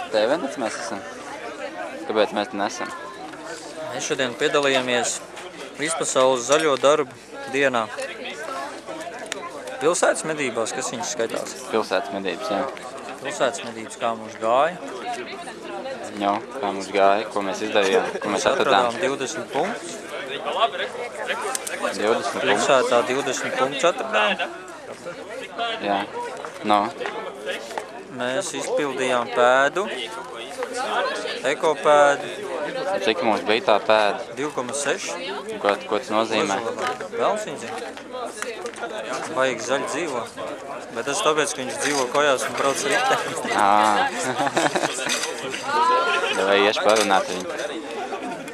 T11 mēs esam. Kāpēc mēs te nesam? Mēs šodien piedalījāmies Vispasaules zaļo darbu dienā. Pilsētas medībās, kas viņas skaitās? Pilsētas medības, jā. Pilsētas medības, kā mums gāja? Jā, kā mums gāja, ko mēs izdarījām, ko mēs atradām. 20 punktus. 20 punktus. Pilsētā 20 punktus atradām. Jā, no. Mēs izpildījām pēdu, ekopēdu. Cik mums bija tā pēda? 2,6. Ko tas nozīmē? Vēls viņa zina. Baigi zaļi dzīvo. Bet tas tāpēc, ka viņš dzīvo kojās un brauc ritē. Vai iešu parunāt viņu?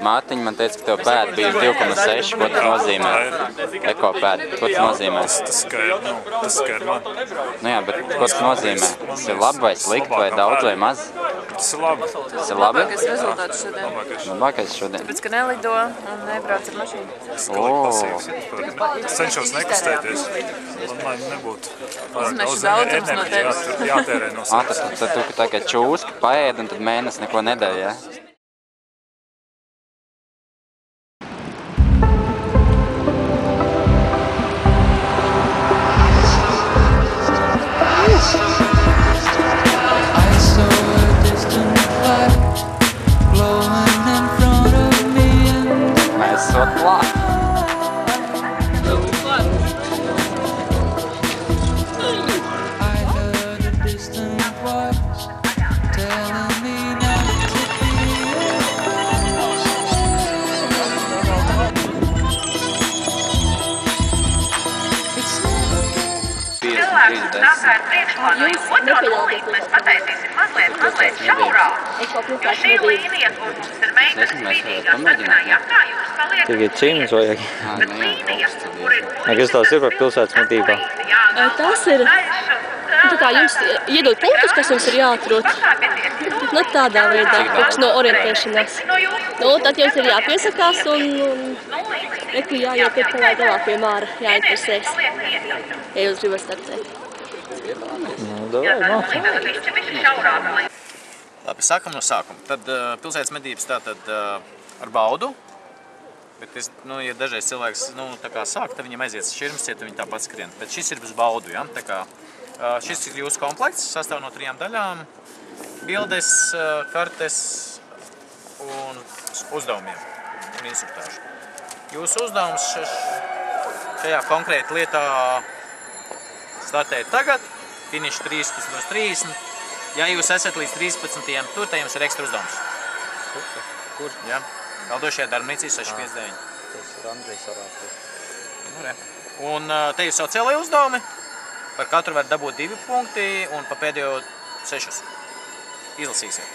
Mātiņa man teica, ka tev pēda bija 2,6. Ko tas nozīmē? Ekopēda. Ko tas nozīmē? Tas skar man. Nu jā, bet ko tas nozīmē? Tas ir labi vai slikti, vai daudz vai maz? Tas ir labi. Tas ir labi? Labākais rezultāts šodien. Labākais šodien. Tāpēc, ka nelido un nebrauc ar mašīnu. Tas ir pasīvs. Es cenšos nekustēties, lai nebūtu pārāk daudz enerģijas jātērē no savas. Tad tu tā kā čūska paēd un tad mēnesi neko nedara, ja? Mēs esam klāt. Jūs nepieļauties, mēs pataisīsim mazliet šaurāk, jo šī līnija, kur mums ir meitenes spīdīgā sarkanā jaktā, jūs paliekat Tikai cīnas vajag. bet līnija, kur ir Kas tās ir par pilsētas medībām? Tas ir, tā kā jums iedod punktus, kas jums ir jāatrod. Nu, tādā veidā, priekš no orientēšanās. Nu, tad jums ir jāpiesakās un reku jāiet pie kavā galā pie māra, jāinteresēs, ja jūs gribat startēt. Nu, davai, Labi, sākam no sākuma. Tad pilsētas medības tātad ar baudu. Bet, ja dažreiz cilvēks tā kā sāk, tad viņam aiziet šķirmas, tad viņi tāpat skrien. Bet šis ir uz baudu, ja? Tā kā, šis ir jūsu komplekts, sastāv no 3 daļām. Bildes, kartes un uzdevumiem un instruktāžu. Jūsu uzdevums šajā konkrēti lietā startēt tagad, finiši 13:30. Ja jūs esat līdz 13. tur, tad jums ir ekstra uzdevums. Kur? Ja? Valdošajā darbnīcī 659. Tas ir Andrejs Arāpis. Un te ir sociālajie uzdevumi. Par katru var dabūt 2 punkti un pa pēdējo 6. Izlasīsiet.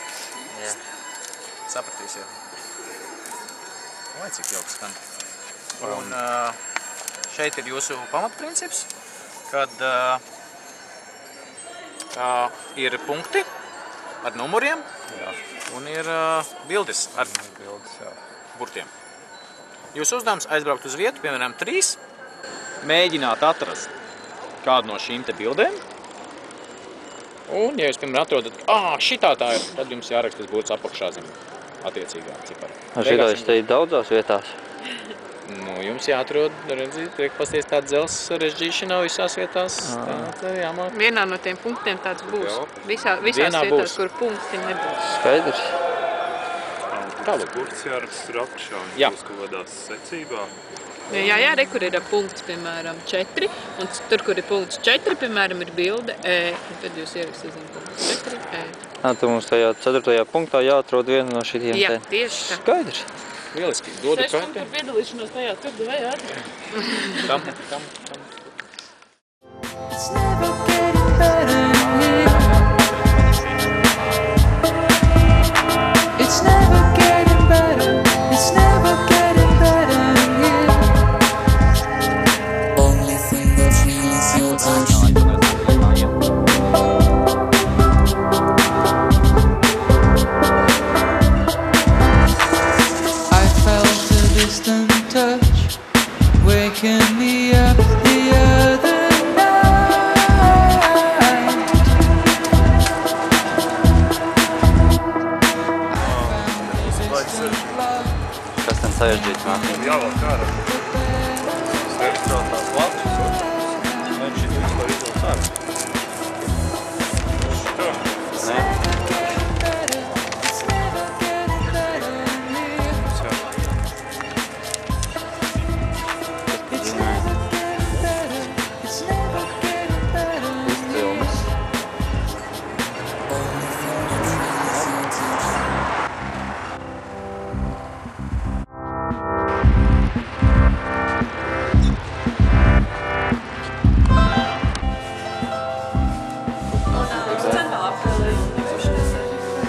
Jā. Sapratīsiet. Vai cik jauks skan. Un šeit ir jūsu pamatprincips, kad ir punkti ar numuriem. Jā. Un ir bildes ar burtiem. Jūsu uzdevums aizbraukt uz vietu, piemēram, 3. Mēģināt atrast kādu no šīm te bildēm. Un, ja jūs, piemēram, atrodat, šitā tā ir, tad jums jāraksta tas burts apakšā zem attiecīgā cipara. Šitā te ir daudzās vietās? Nu, jums jāatrod, redzīt, tiek pasties tāda dzels sarežģīšana visās vietās. Tā jāmāk. Vienā no tiem punktiem tāds būs. Visās vietās, būs. kur punkti nebūs. Skaidrs. Tālāk. Burts jāraksta tur apakšā, un būs kaut kādās secībā. Jā, re, kur ir punkts, piemēram, 4, un tur, kur ir punkts 4, piemēram, ir bilde E, un tad jūs ierakstīsim punkts 4, E. Tu mums tajā 4. punktā jāatrod vienu no šitiem Jā, tieši tā. Skaidrs. Lieliski, dodu karti. Piedalīšanos tajā tur vai ātri. Tam. It's never getting better here. It's never getting better. It's never getting better here. Only thing that feels your touch. I felt a distant touch waking me up the other jāvelk ārā. Strātās Latvijas. Viņš ir vispār izvēles ārā. Nē.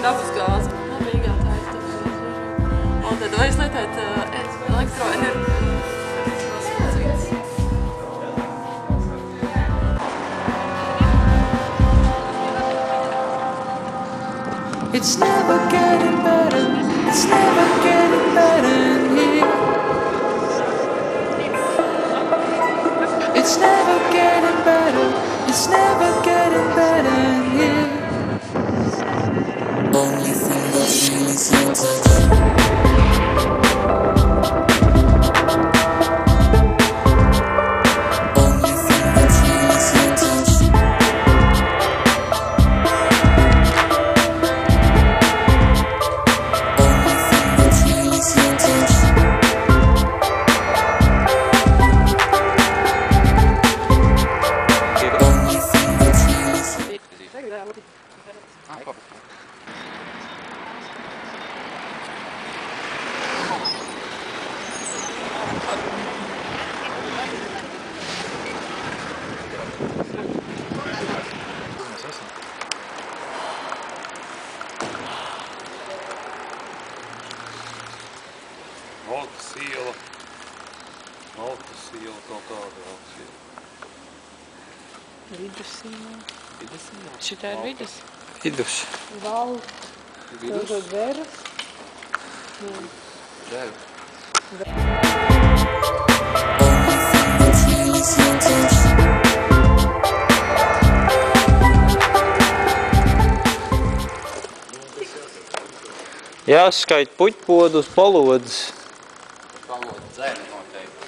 Dabas gāzi. Beigā tā ir tā. Un tad vajag lietot elektroenerģiju. It's never getting better. It's never getting better in here. It's never getting better. It's never getting better in here. Only thing that's real is your touch. Only thing that's real is your touch. Only thing that's real is your touch. Only thing that's real is your Valkas iela kaut kāda Valkas iela. Vidus iela. Šitā ir vidus? Vidus. Val. Tur veras. Only thing that's real is your touch. Jāskait puķpodus, palodzes. Palodu dzēr noteikti.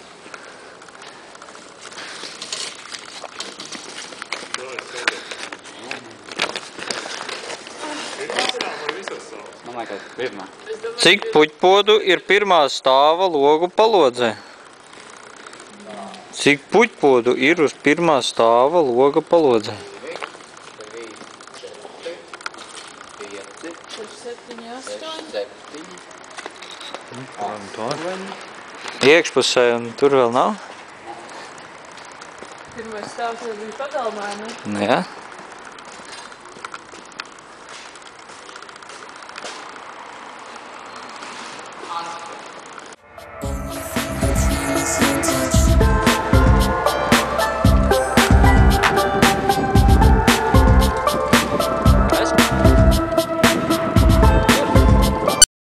Man liekas, pirmā. Cik puķpodu ir pirmā stāva logu palodzē? Cik puķpodu ir uz pirmā stāva loga palodzē? 7, 8. Iekšpusē un tur vēl nav? Pirmais stāvs jau bija pagalmā, ne? Jā.